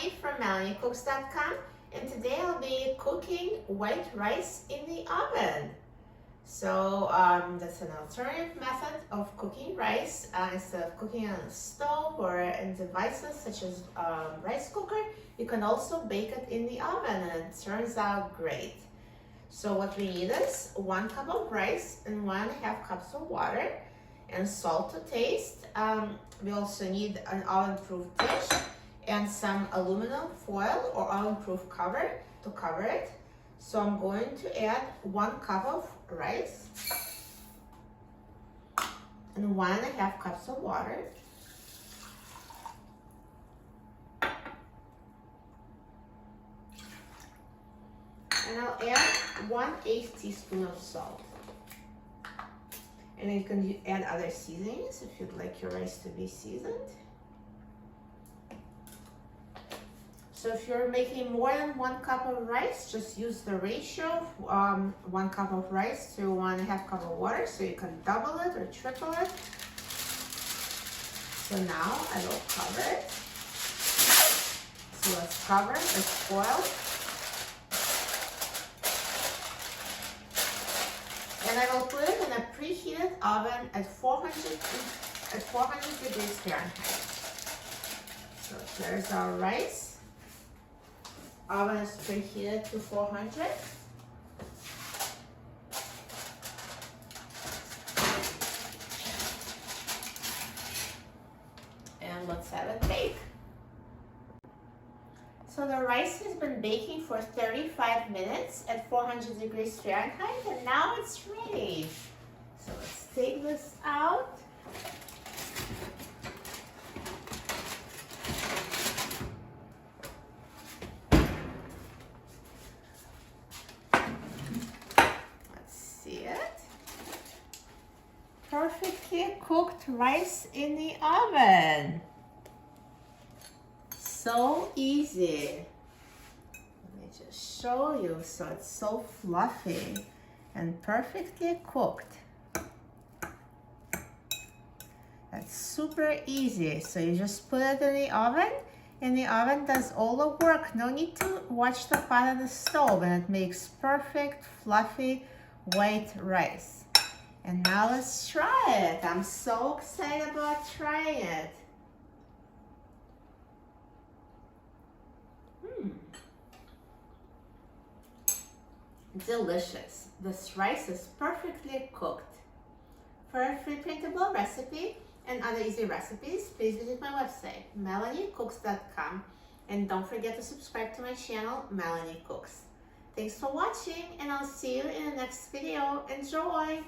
Melanie from MelanieCooks.com, and today I'll be cooking white rice in the oven. So that's an alternative method of cooking rice. Instead of cooking on a stove or in devices such as rice cooker, you can also bake it in the oven and it turns out great. So what we need is 1 cup of rice and 1.5 cups of water and salt to taste. We also need an oven-proof dish and some aluminum foil or oven-proof cover to cover it. So I'm going to add 1 cup of rice and 1.5 cups of water. And I'll add 1/8 teaspoon of salt. And then you can add other seasonings if you'd like your rice to be seasoned. So if you're making more than 1 cup of rice, just use the ratio of 1 cup of rice to 1.5 cup of water, so you can double it or triple it. So now I will cover it. So let's cover with foil. And I will put it in a preheated oven at 400 degrees Fahrenheit. So there's our rice. Oven is preheated to 400. And let's have it bake. So the rice has been baking for 35 minutes at 400 degrees Fahrenheit, and now it's ready. So let's take this out. Perfectly cooked rice in the oven. So easy. Let me just show you. So it's so fluffy and perfectly cooked. That's super easy. So you just put it in the oven, and the oven does all the work. No need to watch the pot on the stove, and it makes perfect fluffy white rice. And now let's try it. I'm so excited about trying it. Delicious. This rice is perfectly cooked. For a free printable recipe and other easy recipes, please visit my website, MelanieCooks.com. And don't forget to subscribe to my channel, Melanie Cooks. Thanks for watching, and I'll see you in the next video. Enjoy!